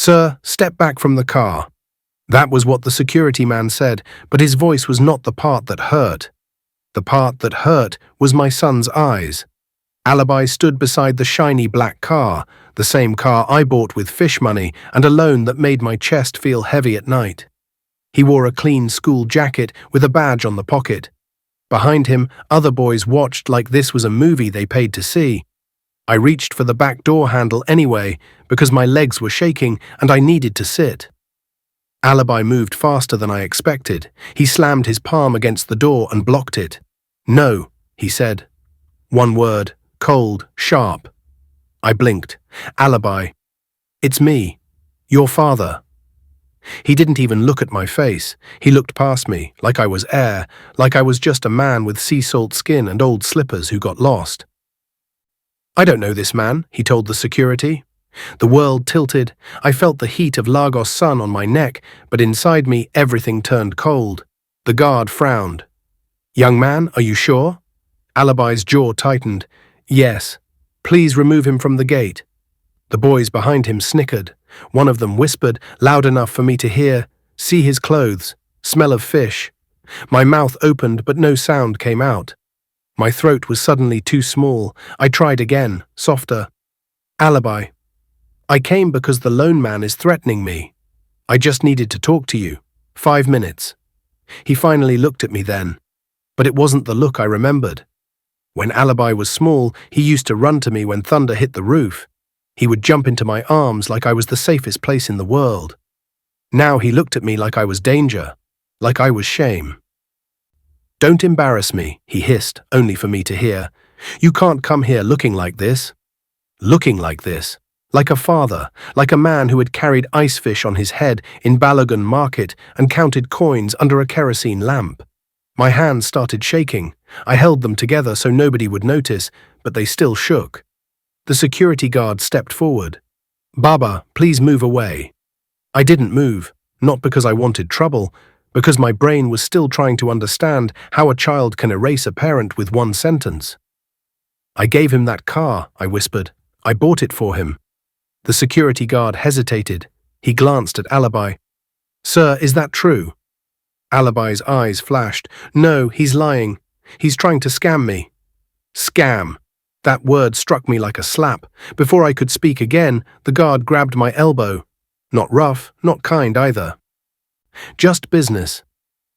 "Sir, step back from the car." That was what the security man said, but his voice was not the part that hurt. The part that hurt was my son's eyes. Alabi stood beside the shiny black car, the same car I bought with fish money and a loan that made my chest feel heavy at night. He wore a clean school jacket with a badge on the pocket. Behind him, other boys watched like this was a movie they paid to see. I reached for the back door handle anyway, because my legs were shaking and I needed to sit. Alabi moved faster than I expected. He slammed his palm against the door and blocked it. "No," he said. One word, cold, sharp. I blinked. "Alabi. It's me. Your father." He didn't even look at my face. He looked past me, like I was air, like I was just a man with sea salt skin and old slippers who got lost. "I don't know this man," he told the security. The world tilted. I felt the heat of Lagos sun on my neck, but inside me everything turned cold. The guard frowned. "Young man, are you sure?" Alabi's jaw tightened. "Yes. Please remove him from the gate." The boys behind him snickered. One of them whispered, loud enough for me to hear, "See his clothes. Smell of fish." My mouth opened, but no sound came out. My throat was suddenly too small. I tried again, softer. "Alabi. I came because the lone man is threatening me. I just needed to talk to you. 5 minutes." He finally looked at me then. But it wasn't the look I remembered. When Alabi was small, he used to run to me when thunder hit the roof. He would jump into my arms like I was the safest place in the world. Now he looked at me like I was danger, like I was shame. "Don't embarrass me," he hissed, only for me to hear. "You can't come here looking like this." Looking like this. Like a father, like a man who had carried ice fish on his head in Balogun market and counted coins under a kerosene lamp. My hands started shaking. I held them together so nobody would notice, but they still shook. The security guard stepped forward. "Baba, please move away." I didn't move, not because I wanted trouble, because my brain was still trying to understand how a child can erase a parent with one sentence. "I gave him that car," I whispered. "I bought it for him." The security guard hesitated. He glanced at Alabi. "Sir, is that true?" Alabi's eyes flashed. "No, he's lying. He's trying to scam me." Scam. That word struck me like a slap. Before I could speak again, the guard grabbed my elbow. Not rough, not kind either. "Just business."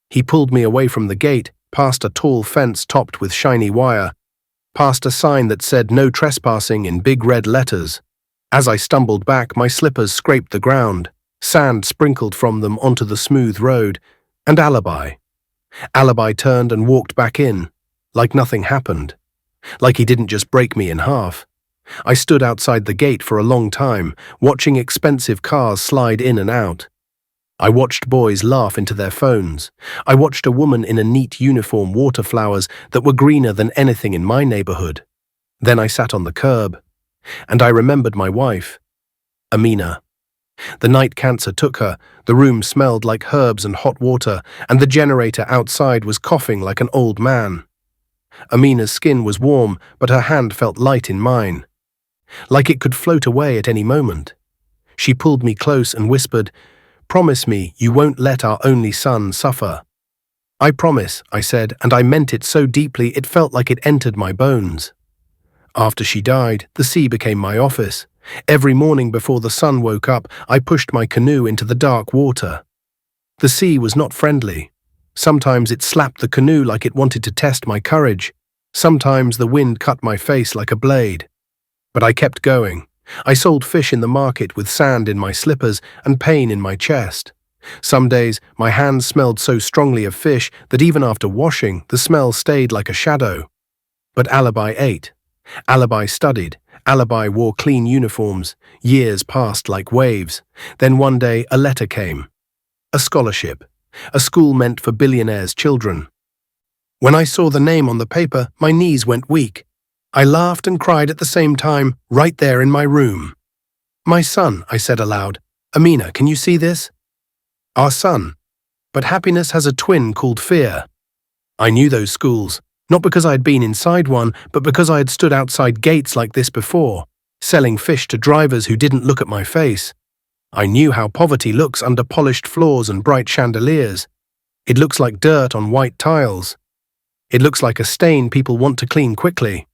He pulled me away from the gate, past a tall fence topped with shiny wire, past a sign that said "No trespassing" in big red letters. As I stumbled back, my slippers scraped the ground. Sand sprinkled from them onto the smooth road. And Alabi. Alabi turned and walked back in, like nothing happened. Like he didn't just break me in half. I stood outside the gate for a long time, watching expensive cars slide in and out. I watched boys laugh into their phones. I watched a woman in a neat uniform water flowers that were greener than anything in my neighborhood. Then I sat on the curb. And I remembered my wife, Amina. The night cancer took her, the room smelled like herbs and hot water, and the generator outside was coughing like an old man. Amina's skin was warm, but her hand felt light in mine. Like it could float away at any moment. She pulled me close and whispered, "Promise me you won't let our only son suffer." "I promise," I said, and I meant it so deeply it felt like it entered my bones. After she died, the sea became my office. Every morning before the sun woke up, I pushed my canoe into the dark water. The sea was not friendly. Sometimes it slapped the canoe like it wanted to test my courage. Sometimes the wind cut my face like a blade. But I kept going. I sold fish in the market with sand in my slippers and pain in my chest. Some days, my hands smelled so strongly of fish that even after washing, the smell stayed like a shadow. But Alabi ate. Alabi studied. Alabi wore clean uniforms. Years passed like waves. Then one day, a letter came. A scholarship. A school meant for billionaires' children. When I saw the name on the paper, my knees went weak. I laughed and cried at the same time, right there in my room. "My son," I said aloud. "Amina, can you see this?" Our son. But happiness has a twin called fear. I knew those schools, not because I had been inside one, but because I had stood outside gates like this before, selling fish to drivers who didn't look at my face. I knew how poverty looks under polished floors and bright chandeliers. It looks like dirt on white tiles. It looks like a stain people want to clean quickly.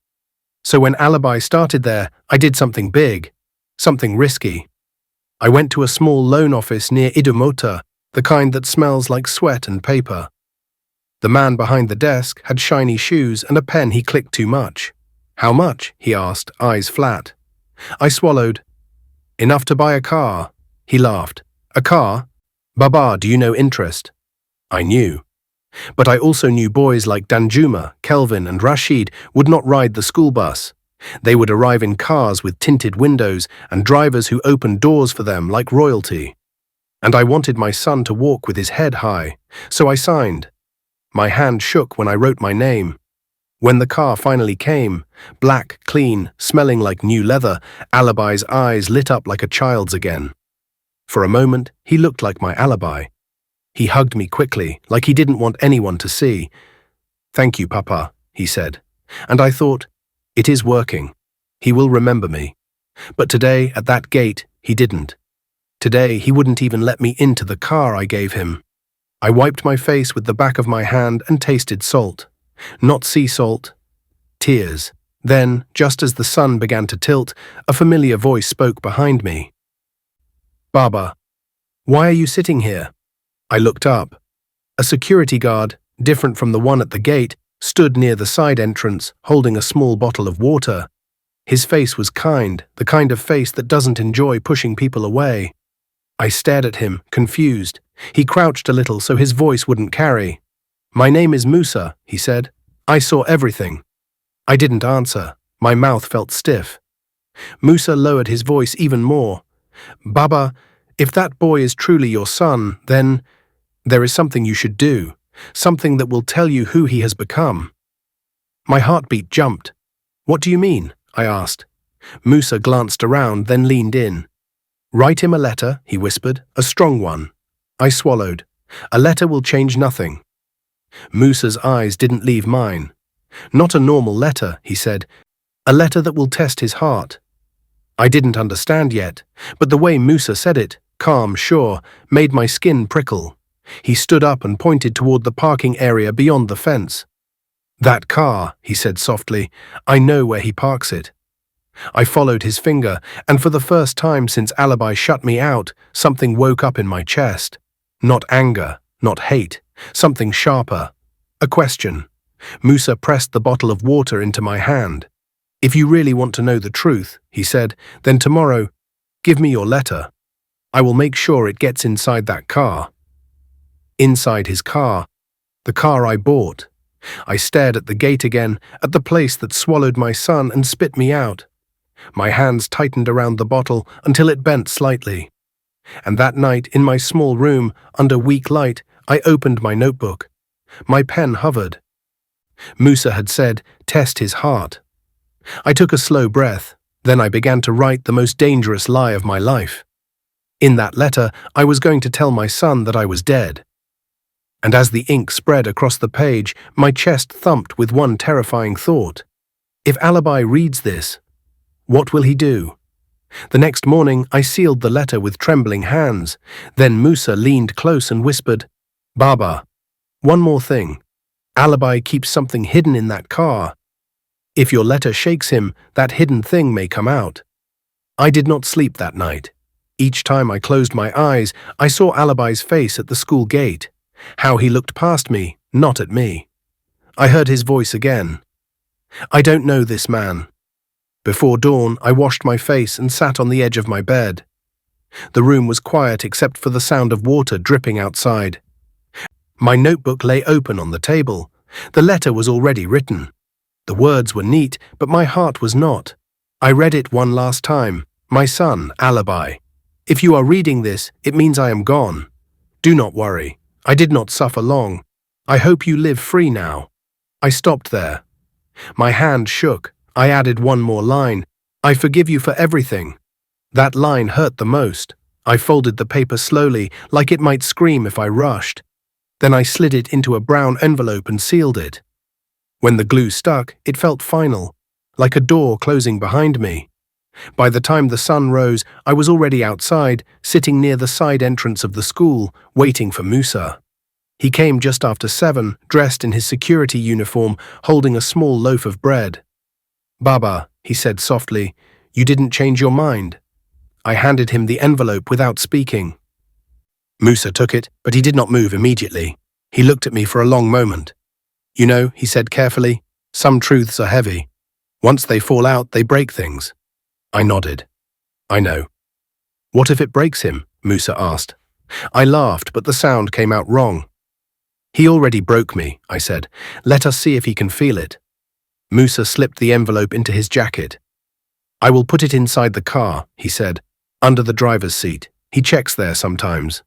So when Alabi started there, I did something big, something risky. I went to a small loan office near Idumota, the kind that smells like sweat and paper. The man behind the desk had shiny shoes and a pen he clicked too much. "How much?" he asked, eyes flat. I swallowed. "Enough to buy a car." He laughed. "A car? Baba, do you know interest?" I knew. But I also knew boys like Danjuma, Kelvin and Rashid would not ride the school bus. They would arrive in cars with tinted windows and drivers who opened doors for them like royalty. And I wanted my son to walk with his head high, so I signed. My hand shook when I wrote my name. When the car finally came, black, clean, smelling like new leather, Alabi's eyes lit up like a child's again. For a moment, he looked like my Alabi. He hugged me quickly, like he didn't want anyone to see. "Thank you, Papa," he said. And I thought, it is working. He will remember me. But today, at that gate, he didn't. Today, he wouldn't even let me into the car I gave him. I wiped my face with the back of my hand and tasted salt. Not sea salt. Tears. Then, just as the sun began to tilt, a familiar voice spoke behind me. "Baba, why are you sitting here?" I looked up. A security guard, different from the one at the gate, stood near the side entrance, holding a small bottle of water. His face was kind, the kind of face that doesn't enjoy pushing people away. I stared at him, confused. He crouched a little so his voice wouldn't carry. "My name is Musa," he said. "I saw everything." I didn't answer. My mouth felt stiff. Musa lowered his voice even more. "Baba, if that boy is truly your son, then there is something you should do, something that will tell you who he has become." My heartbeat jumped. "What do you mean?" I asked. Musa glanced around, then leaned in. "Write him a letter," he whispered, "a strong one." I swallowed. "A letter will change nothing." Musa's eyes didn't leave mine. "Not a normal letter," he said. "A letter that will test his heart." I didn't understand yet, but the way Musa said it, calm, sure, made my skin prickle. He stood up and pointed toward the parking area beyond the fence. "That car," he said softly, "I know where he parks it." I followed his finger, and for the first time since Alabi shut me out, something woke up in my chest. Not anger, not hate, something sharper. A question. Musa pressed the bottle of water into my hand. "If you really want to know the truth," he said, "then tomorrow, give me your letter. I will make sure it gets inside that car." Inside his car. The car I bought. I stared at the gate again, at the place that swallowed my son and spit me out. My hands tightened around the bottle until it bent slightly. And that night, in my small room, under weak light, I opened my notebook. My pen hovered. Musa had said, "Test his heart." I took a slow breath, then I began to write the most dangerous lie of my life. In that letter, I was going to tell my son that I was dead. And as the ink spread across the page, my chest thumped with one terrifying thought. If Alabi reads this, what will he do? The next morning, I sealed the letter with trembling hands. Then Musa leaned close and whispered, "Baba, one more thing. Alabi keeps something hidden in that car. If your letter shakes him, that hidden thing may come out." I did not sleep that night. Each time I closed my eyes, I saw Alabi's face at the school gate. How he looked past me, not at me. I heard his voice again. "I don't know this man." Before dawn, I washed my face and sat on the edge of my bed. The room was quiet except for the sound of water dripping outside. My notebook lay open on the table. The letter was already written. The words were neat, but my heart was not. I read it one last time. "My son, Alabi. If you are reading this, it means I am gone. Do not worry. I did not suffer long. I hope you live free now." I stopped there. My hand shook. I added one more line. "I forgive you for everything." That line hurt the most. I folded the paper slowly, like it might scream if I rushed. Then I slid it into a brown envelope and sealed it. When the glue stuck, it felt final, like a door closing behind me. By the time the sun rose, I was already outside, sitting near the side entrance of the school, waiting for Musa. He came just after 7, dressed in his security uniform, holding a small loaf of bread. "Baba," he said softly, "you didn't change your mind." I handed him the envelope without speaking. Musa took it, but he did not move immediately. He looked at me for a long moment. "You know," he said carefully, "some truths are heavy. Once they fall out, they break things." I nodded. "I know." "What if it breaks him?" Musa asked. I laughed, but the sound came out wrong. "He already broke me," I said. "Let us see if he can feel it." Musa slipped the envelope into his jacket. "I will put it inside the car," he said, "under the driver's seat. He checks there sometimes."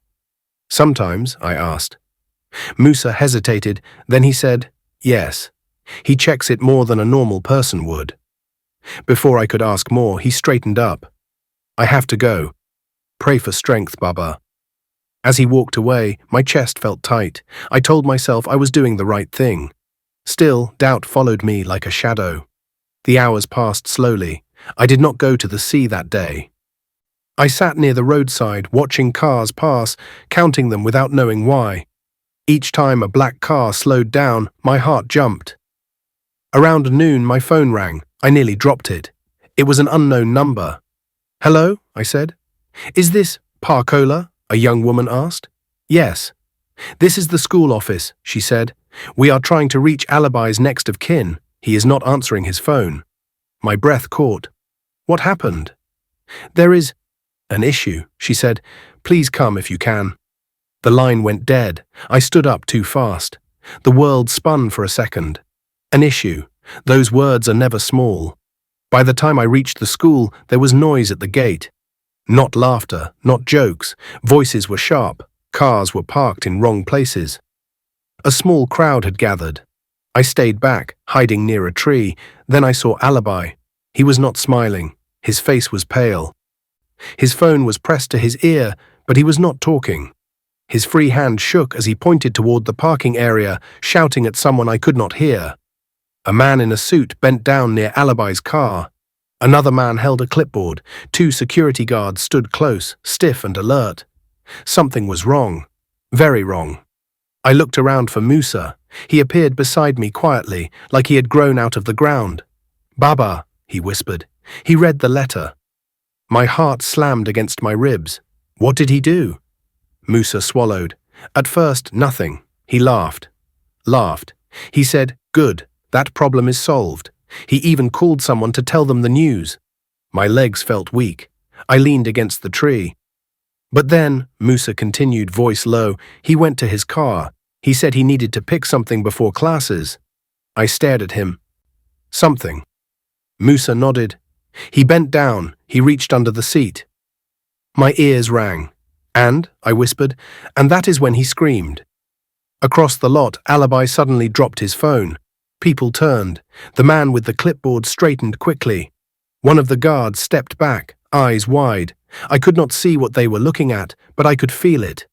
"Sometimes?" I asked. Musa hesitated, then he said, "Yes. He checks it more than a normal person would." Before I could ask more, he straightened up. "I have to go. Pray for strength, Baba." As he walked away, my chest felt tight. I told myself I was doing the right thing. Still, doubt followed me like a shadow. The hours passed slowly. I did not go to the sea that day. I sat near the roadside, watching cars pass, counting them without knowing why. Each time a black car slowed down, my heart jumped. Around noon, my phone rang. I nearly dropped it. It was an unknown number. "Hello?" I said. "Is this Kola?" a young woman asked. "Yes." "This is the school office," she said. "We are trying to reach Alabi's next of kin. He is not answering his phone." My breath caught. "What happened?" "There is an issue," she said. "Please come if you can." The line went dead. I stood up too fast. The world spun for a second. An issue. Those words are never small. By the time I reached the school, there was noise at the gate. Not laughter, not jokes. Voices were sharp. Cars were parked in wrong places. A small crowd had gathered. I stayed back, hiding near a tree. Then I saw Alabi. He was not smiling. His face was pale. His phone was pressed to his ear, but he was not talking. His free hand shook as he pointed toward the parking area, shouting at someone I could not hear. A man in a suit bent down near Alabi's car. Another man held a clipboard. 2 security guards stood close, stiff and alert. Something was wrong. Very wrong. I looked around for Musa. He appeared beside me quietly, like he had grown out of the ground. "Baba," he whispered. He read the letter. My heart slammed against my ribs. What did he do? Musa swallowed. At first, nothing. He laughed. He said, "Good, that problem is solved." He even called someone to tell them the news. My legs felt weak. I leaned against the tree. "But then," Musa continued, voice low, "he went to his car. He said he needed to pick something before classes." I stared at him. "Something?" Musa nodded. He bent down. He reached under the seat. My ears rang. "And," I whispered, "and that is when he screamed." Across the lot, Alabi suddenly dropped his phone. People turned. The man with the clipboard straightened quickly. One of the guards stepped back, eyes wide. I could not see what they were looking at, but I could feel it.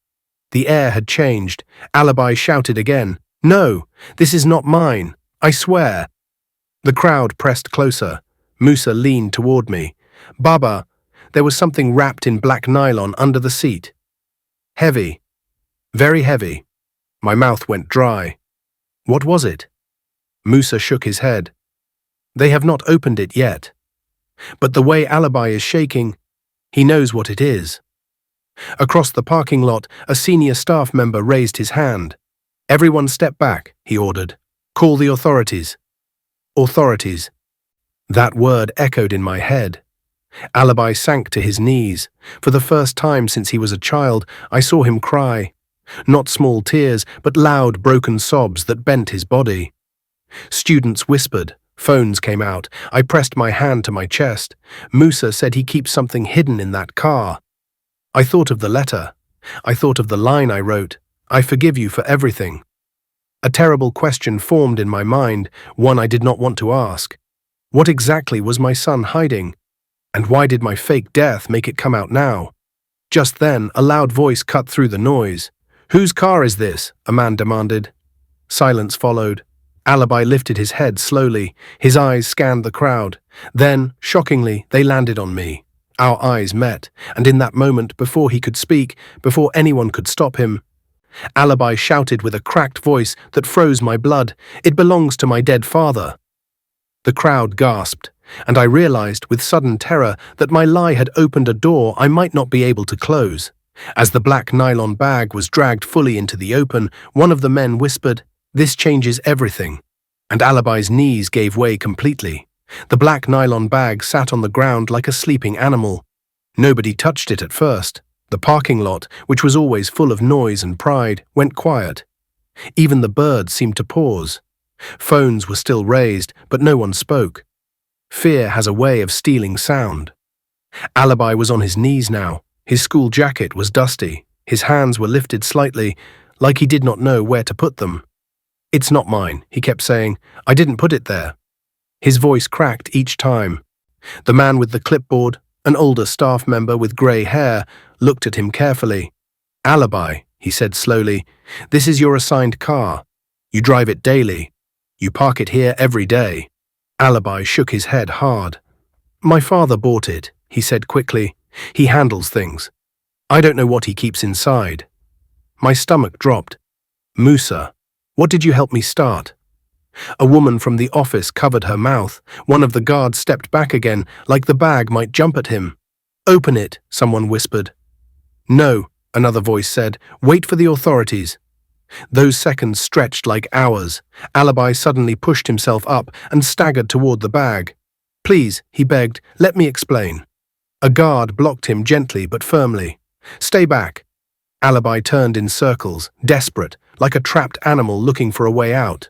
The air had changed. Alabi shouted again, "No, this is not mine. I swear." The crowd pressed closer. Musa leaned toward me. "Baba," there was something wrapped in black nylon under the seat. Heavy. Very heavy. My mouth went dry. What was it? Musa shook his head. "They have not opened it yet. But the way Alabi is shaking, he knows what it is." Across the parking lot, a senior staff member raised his hand. "Everyone step back," he ordered. "Call the authorities." Authorities. That word echoed in my head. Alabi sank to his knees. For the first time since he was a child, I saw him cry. Not small tears, but loud, broken sobs that bent his body. Students whispered. Phones came out. I pressed my hand to my chest. Musa said he keeps something hidden in that car. I thought of the letter. I thought of the line I wrote. "I forgive you for everything." A terrible question formed in my mind, one I did not want to ask. What exactly was my son hiding? And why did my fake death make it come out now? Just then, a loud voice cut through the noise. "Whose car is this?" a man demanded. Silence followed. Alabi lifted his head slowly. His eyes scanned the crowd. Then, shockingly, they landed on me. Our eyes met, and in that moment, before he could speak, before anyone could stop him, Alabi shouted with a cracked voice that froze my blood, "It belongs to my dead father." The crowd gasped, and I realized with sudden terror that my lie had opened a door I might not be able to close. As the black nylon bag was dragged fully into the open, one of the men whispered, "This changes everything." And Alabi's knees gave way completely. The black nylon bag sat on the ground like a sleeping animal. Nobody touched it at first. The parking lot, which was always full of noise and pride, went quiet. Even the birds seemed to pause. Phones were still raised, but no one spoke. Fear has a way of stealing sound. Alabi was on his knees now. His school jacket was dusty. His hands were lifted slightly, like he did not know where to put them. "It's not mine," he kept saying. "I didn't put it there." His voice cracked each time. The man with the clipboard, an older staff member with grey hair, looked at him carefully. "Alabi," he said slowly, "this is your assigned car. You drive it daily. You park it here every day." Alabi shook his head hard. "My father bought it," he said quickly. "He handles things. I don't know what he keeps inside." My stomach dropped. "Musa, what did you help me start?" A woman from the office covered her mouth. One of the guards stepped back again, like the bag might jump at him. "Open it," someone whispered. "No," another voice said. "Wait for the authorities." Those seconds stretched like hours. Alabi suddenly pushed himself up and staggered toward the bag. "Please," he begged, "let me explain." A guard blocked him gently but firmly. "Stay back." Alabi turned in circles, desperate, like a trapped animal looking for a way out.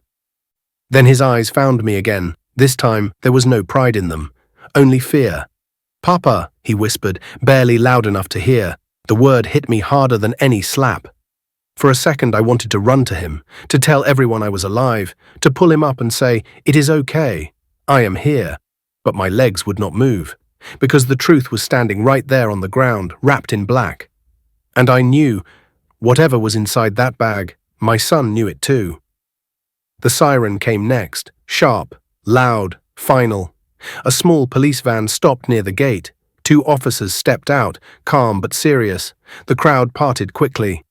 Then his eyes found me again. This time there was no pride in them, only fear. "Papa," he whispered, barely loud enough to hear. The word hit me harder than any slap. For a second I wanted to run to him, to tell everyone I was alive, to pull him up and say, "It is okay, I am here." But my legs would not move, because the truth was standing right there on the ground, wrapped in black. And I knew, whatever was inside that bag, my son knew it too. The siren came next, sharp, loud, final. A small police van stopped near the gate. 2 officers stepped out, calm but serious. The crowd parted quickly.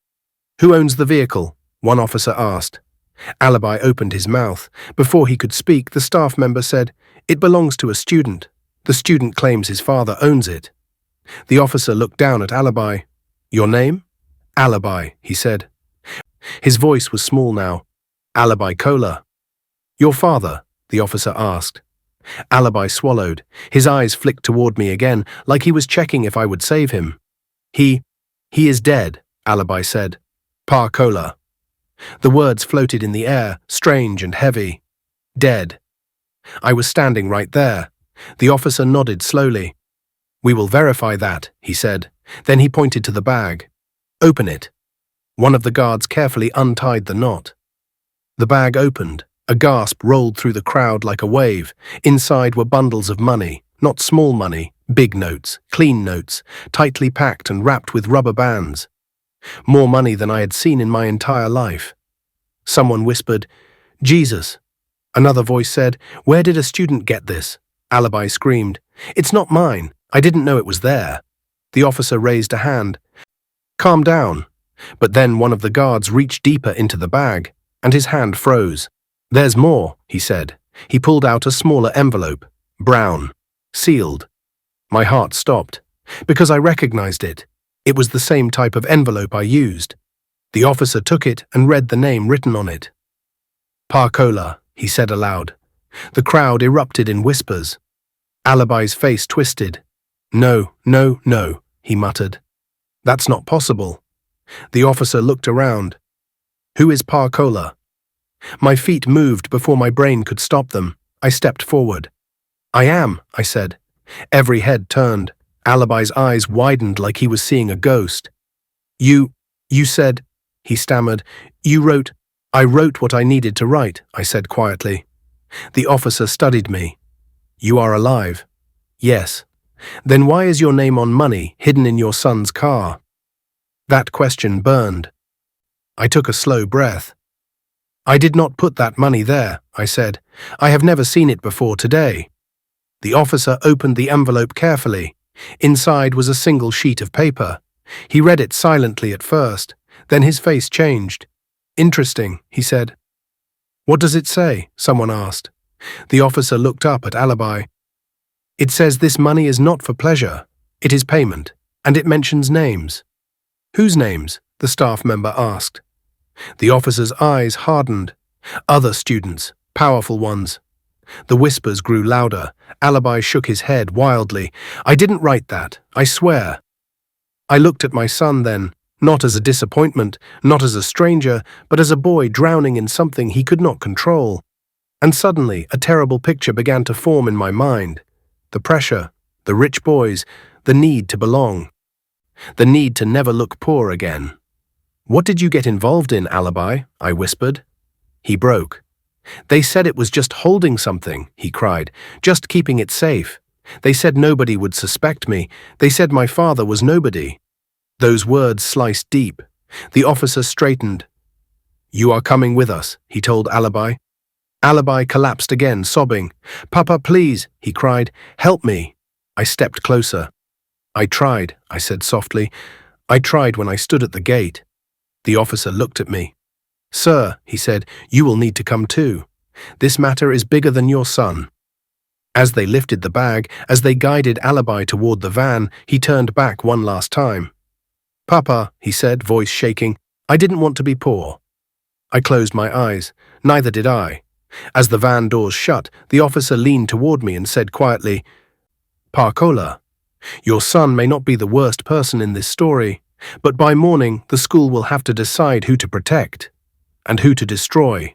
"Who owns the vehicle?" one officer asked. Alabi opened his mouth. Before he could speak, the staff member said, "It belongs to a student. The student claims his father owns it." The officer looked down at Alabi. "Your name?" "Alabi," he said. His voice was small now. "Alabi Kola." "Your father?" the officer asked. Alabi swallowed. His eyes flicked toward me again, like he was checking if I would save him. He is dead," Alabi said. "Pa Kola." The words floated in the air, strange and heavy. Dead. I was standing right there. The officer nodded slowly. "We will verify that," he said. Then he pointed to the bag. "Open it." One of the guards carefully untied the knot. The bag opened. A gasp rolled through the crowd like a wave. Inside were bundles of money, not small money, big notes, clean notes, tightly packed and wrapped with rubber bands. More money than I had seen in my entire life. Someone whispered, "Jesus." Another voice said, "Where did a student get this?" Alabi screamed, "It's not mine. I didn't know it was there." The officer raised a hand. "Calm down." But then one of the guards reached deeper into the bag, and his hand froze. "There's more," he said. He pulled out a smaller envelope, brown, sealed. My heart stopped, because I recognized it. It was the same type of envelope I used. The officer took it and read the name written on it. "Pa Kola," he said aloud. The crowd erupted in whispers. Alabi's face twisted. "No, no, no," he muttered. "That's not possible." The officer looked around. "Who is Pa Kola?" My feet moved before my brain could stop them. I stepped forward. "I am," I said. Every head turned. Alabi's eyes widened like he was seeing a ghost. You said," he stammered. "I wrote what I needed to write," I said quietly. The officer studied me. "You are alive?" "Yes." "Then why is your name on money hidden in your son's car?" That question burned. I took a slow breath. I did not put that money there, I said. I have never seen it before today. The officer opened the envelope carefully. Inside was a single sheet of paper. He read it silently at first, then his face changed. Interesting, he said. What does it say? Someone asked. The officer looked up at Alabi. It says this money is not for pleasure. It is payment, and it mentions names. Whose names? The staff member asked. The officer's eyes hardened. Other students, powerful ones. The whispers grew louder. Alabi shook his head wildly. I didn't write that, I swear. I looked at my son then, not as a disappointment, not as a stranger, but as a boy drowning in something he could not control. And suddenly, a terrible picture began to form in my mind. The pressure, the rich boys, the need to belong. The need to never look poor again. What did you get involved in, Alabi? I whispered. He broke. They said it was just holding something, he cried, just keeping it safe. They said nobody would suspect me. They said my father was nobody. Those words sliced deep. The officer straightened. You are coming with us, he told Alabi. Alabi collapsed again, sobbing. Papa, please, he cried, help me. I stepped closer. I tried, I said softly. I tried when I stood at the gate. The officer looked at me. Sir, he said, you will need to come too. This matter is bigger than your son. As they lifted the bag, as they guided Alabi toward the van, he turned back one last time. Papa, he said, voice shaking, I didn't want to be poor. I closed my eyes. Neither did I. As the van doors shut, the officer leaned toward me and said quietly, Kola, your son may not be the worst person in this story, but by morning the school will have to decide who to protect and who to destroy.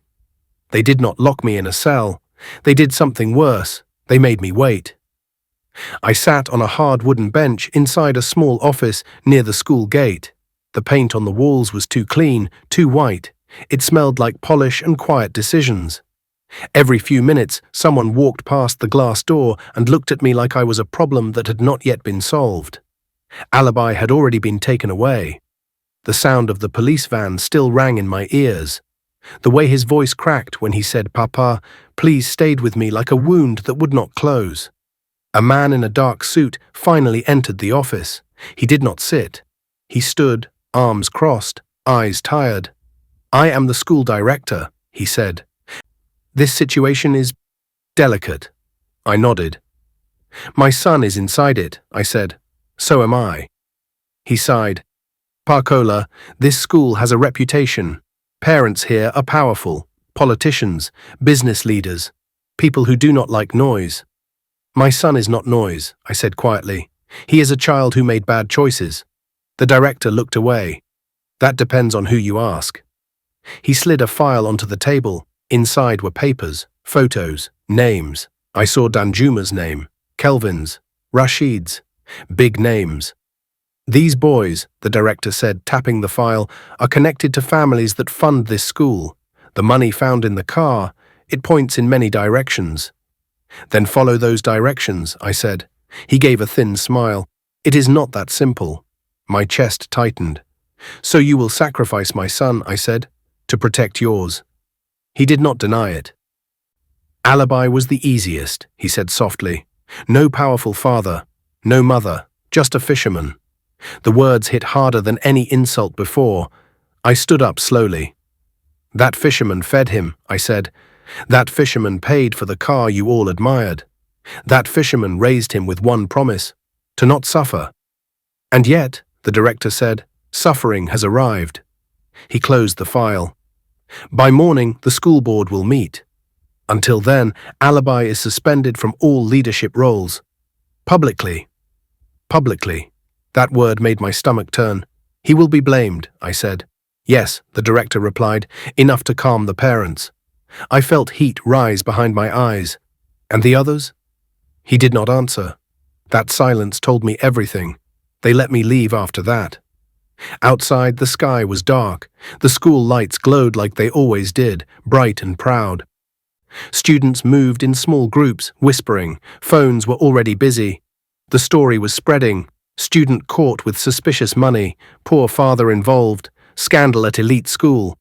They did not lock me in a cell. They did something worse. They made me wait. I sat on a hard wooden bench inside a small office near the school gate. The paint on the walls was too clean, too white. It smelled like polish and quiet decisions. Every few minutes, someone walked past the glass door and looked at me like I was a problem that had not yet been solved. Alabi had already been taken away. The sound of the police van still rang in my ears. The way his voice cracked when he said, Papa, please, stayed with me like a wound that would not close. A man in a dark suit finally entered the office. He did not sit. He stood, arms crossed, eyes tired. I am the school director, he said. This situation is delicate. I nodded. My son is inside it, I said. So am I. He sighed. Kola, this school has a reputation. Parents here are powerful, politicians, business leaders, people who do not like noise. My son is not noise, I said quietly. He is a child who made bad choices. The director looked away. That depends on who you ask. He slid a file onto the table. Inside were papers, photos, names. I saw Danjuma's name, Kelvin's, Rashid's, big names. These boys, the director said, tapping the file, are connected to families that fund this school. The money found in the car, it points in many directions. Then follow those directions, I said. He gave a thin smile. It is not that simple. My chest tightened. So you will sacrifice my son, I said, to protect yours. He did not deny it. Alabi was the easiest, he said softly. No powerful father, no mother, just a fisherman. The words hit harder than any insult before. I stood up slowly. That fisherman fed him, I said. That fisherman paid for the car you all admired. That fisherman raised him with one promise, to not suffer. And yet, the director said, suffering has arrived. He closed the file. By morning, the school board will meet. Until then, Alabi is suspended from all leadership roles. Publicly. Publicly. That word made my stomach turn. He will be blamed, I said. Yes, the director replied, enough to calm the parents. I felt heat rise behind my eyes. And the others? He did not answer. That silence told me everything. They let me leave after that. Outside, the sky was dark. The school lights glowed like they always did, bright and proud. Students moved in small groups, whispering. Phones were already busy. The story was spreading. Student caught with suspicious money, poor father involved, scandal at elite school.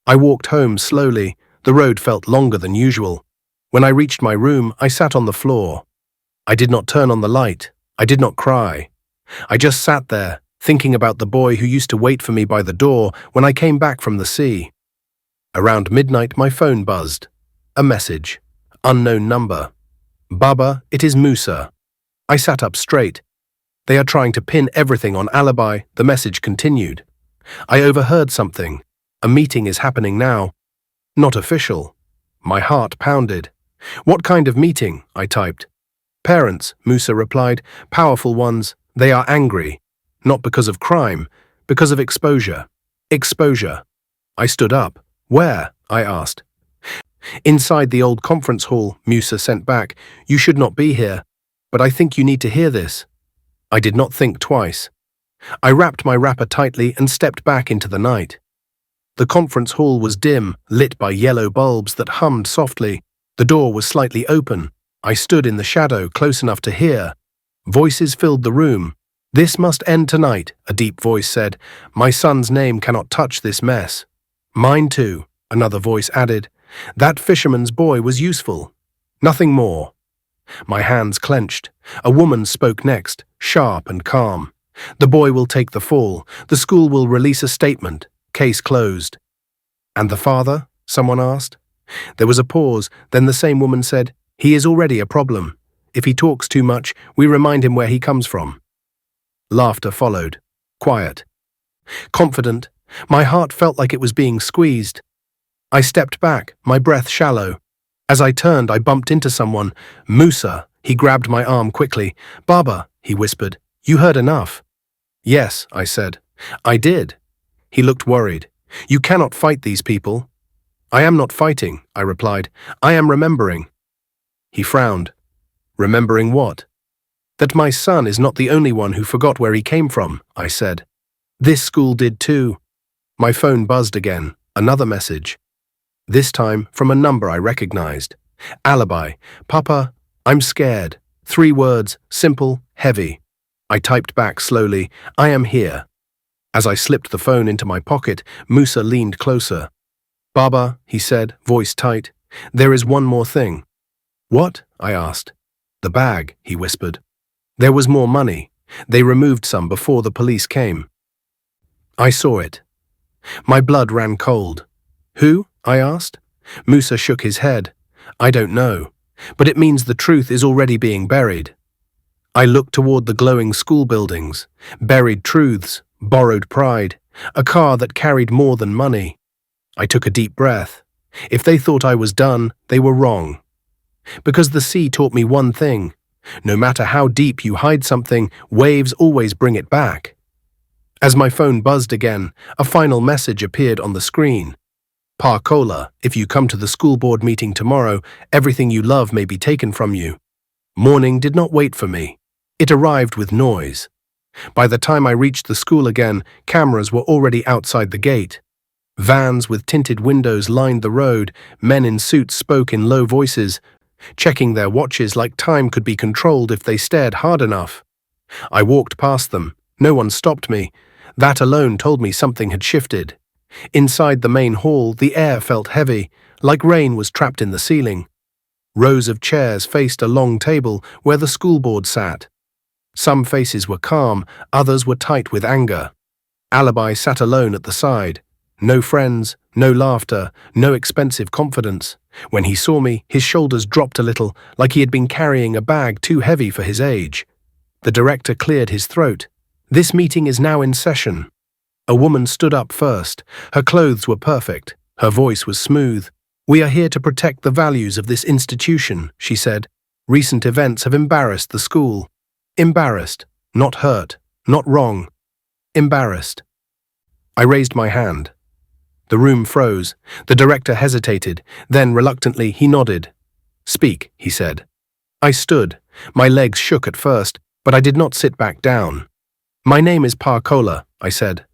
I walked home slowly. The road felt longer than usual. When I reached my room, I sat on the floor. I did not turn on the light. I did not cry. I just sat there, thinking about the boy who used to wait for me by the door when I came back from the sea. Around midnight, my phone buzzed. A message. Unknown number. Baba, it is Musa. I sat up straight. They are trying to pin everything on Alabi, the message continued. I overheard something. A meeting is happening now. Not official. My heart pounded. What kind of meeting? I typed. Parents, Musa replied. Powerful ones. They are angry. Not because of crime, because of exposure. Exposure. I stood up. Where? I asked. Inside the old conference hall, Musa sent back. You should not be here, but I think you need to hear this. I did not think twice. I wrapped my wrapper tightly and stepped back into the night. The conference hall was dim, lit by yellow bulbs that hummed softly. The door was slightly open. I stood in the shadow, close enough to hear. Voices filled the room. This must end tonight, a deep voice said. My son's name cannot touch this mess. Mine too, another voice added. That fisherman's boy was useful. Nothing more. My hands clenched. A woman spoke next, sharp and calm. The boy will take the fall. The school will release a statement. Case closed. And the father? Someone asked. There was a pause, then the same woman said, He is already a problem. If he talks too much, we remind him where he comes from. Laughter followed. Quiet. Confident. My heart felt like it was being squeezed. I stepped back, my breath shallow. As I turned, I bumped into someone. Musa. He grabbed my arm quickly. Baba, he whispered. You heard enough. Yes, I said. I did. He looked worried. You cannot fight these people. I am not fighting, I replied. I am remembering. He frowned. Remembering what? That my son is not the only one who forgot where he came from, I said. This school did too. My phone buzzed again. Another message. This time from a number I recognized. Alabi. Papa, I'm scared. 3 words, simple, heavy. I typed back slowly, I am here. As I slipped the phone into my pocket, Musa leaned closer. Baba, he said, voice tight, there is one more thing. What? I asked. The bag, he whispered. There was more money. They removed some before the police came. I saw it. My blood ran cold. Who? I asked. Musa shook his head. I don't know, but it means the truth is already being buried. I looked toward the glowing school buildings, buried truths, borrowed pride, a car that carried more than money. I took a deep breath. If they thought I was done, they were wrong. Because the sea taught me one thing. No matter how deep you hide something, waves always bring it back. As my phone buzzed again, a final message appeared on the screen. Kola, if you come to the school board meeting tomorrow, everything you love may be taken from you. Morning did not wait for me. It arrived with noise. By the time I reached the school again, cameras were already outside the gate. Vans with tinted windows lined the road. Men in suits spoke in low voices, checking their watches like time could be controlled if they stared hard enough. I walked past them. No one stopped me. That alone told me something had shifted. Inside the main hall, the air felt heavy, like rain was trapped in the ceiling. Rows of chairs faced a long table where the school board sat. Some faces were calm, others were tight with anger. Alabi sat alone at the side. No friends, no laughter, no expensive confidence. When he saw me, his shoulders dropped a little, like he had been carrying a bag too heavy for his age. The director cleared his throat. This meeting is now in session. A woman stood up first. Her clothes were perfect. Her voice was smooth. We are here to protect the values of this institution, she said. Recent events have embarrassed the school. Embarrassed, not hurt, not wrong. Embarrassed. I raised my hand. The room froze. The director hesitated. Then, reluctantly, he nodded. Speak, he said. I stood. My legs shook at first, but I did not sit back down. My name is Kola, I said.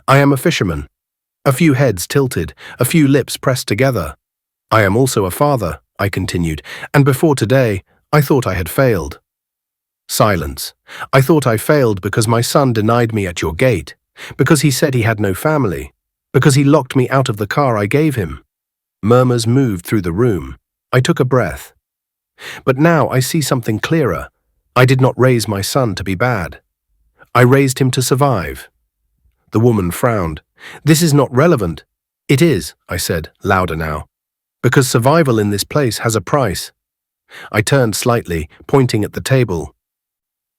I am a fisherman. A few heads tilted, a few lips pressed together. I am also a father, I continued, and before today, I thought I had failed. Silence. I thought I failed because my son denied me at your gate, because he said he had no family. Because he locked me out of the car I gave him. Murmurs moved through the room. I took a breath. But now I see something clearer. I did not raise my son to be bad. I raised him to survive. The woman frowned. This is not relevant. It is, I said, louder now. Because survival in this place has a price. I turned slightly, pointing at the table.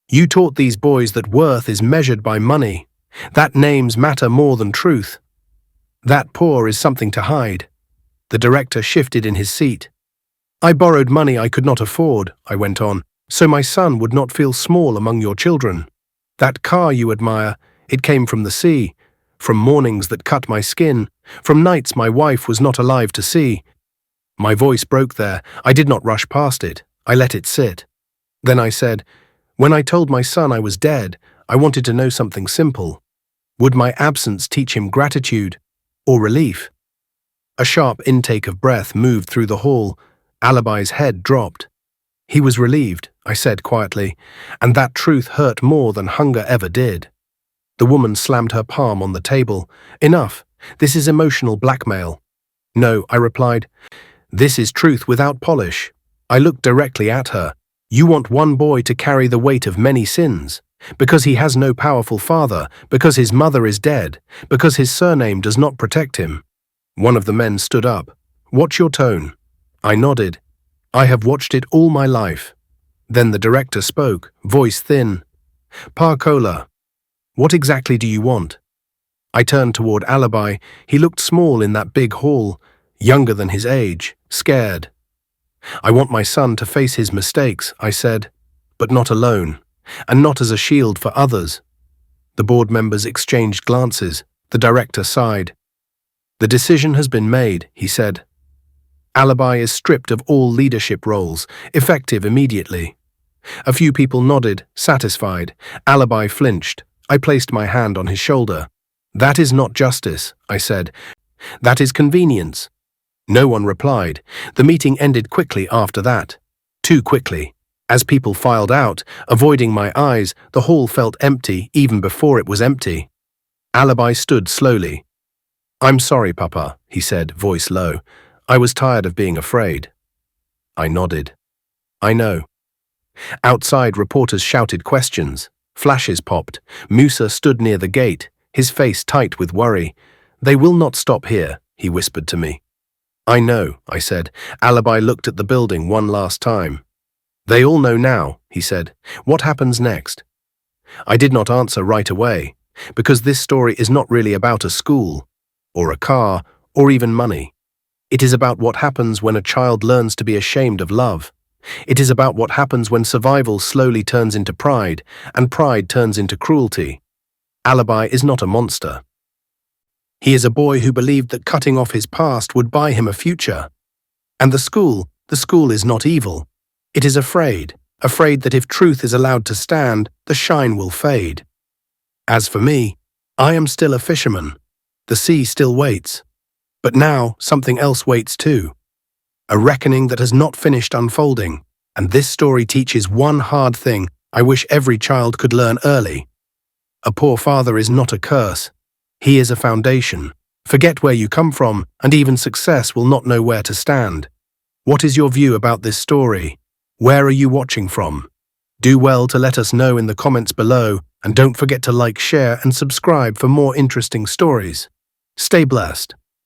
You taught these boys that worth is measured by money, that names matter more than truth. That poor is something to hide. The director shifted in his seat. I borrowed money I could not afford, I went on, so my son would not feel small among your children. That car you admire, it came from the sea, from mornings that cut my skin, from nights my wife was not alive to see. My voice broke there. I did not rush past it. I let it sit. Then I said, when I told my son I was dead, I wanted to know something simple. Would my absence teach him gratitude or relief? A sharp intake of breath moved through the hall. Alabi's head dropped. He was relieved, I said quietly, and that truth hurt more than hunger ever did. The woman slammed her palm on the table. Enough. This is emotional blackmail. No, I replied. This is truth without polish. I looked directly at her. You want one boy to carry the weight of many sins, because he has no powerful father, because his mother is dead, because his surname does not protect him. One of the men stood up. Watch your tone. I nodded. I have watched it all my life. Then the director spoke, voice thin. Kola, what exactly do you want? I turned toward Alabi. He looked small in that big hall, younger than his age, scared. I want my son to face his mistakes, I said, but not alone, and not as a shield for others. The board members exchanged glances. The director sighed. The decision has been made, he said. Alabi is stripped of all leadership roles, effective immediately. A few people nodded, satisfied. Alabi flinched. I placed my hand on his shoulder. That is not justice, I said. That is convenience. No one replied. The meeting ended quickly after that. Too quickly. As people filed out, avoiding my eyes, the hall felt empty even before it was empty. Alabi stood slowly. I'm sorry, Papa, he said, voice low. I was tired of being afraid. I nodded. I know. Outside, reporters shouted questions. Flashes popped. Musa stood near the gate, his face tight with worry. They will not stop here, he whispered to me. I know, I said. Alabi looked at the building one last time. They all know now, he said. What happens next? I did not answer right away, because this story is not really about a school, or a car, or even money. It is about what happens when a child learns to be ashamed of love. It is about what happens when survival slowly turns into pride, and pride turns into cruelty. Alabi is not a monster. He is a boy who believed that cutting off his past would buy him a future. And the school is not evil. It is afraid that if truth is allowed to stand, the shine will fade. As for me, I am still a fisherman. The sea still waits. But now something else waits too. A reckoning that has not finished unfolding. And this story teaches one hard thing I wish every child could learn early. A poor father is not a curse. He is a foundation. Forget where you come from, and even success will not know where to stand. What is your view about this story? Where are you watching from? Do well to let us know in the comments below, and don't forget to like, share, and subscribe for more interesting stories. Stay blessed.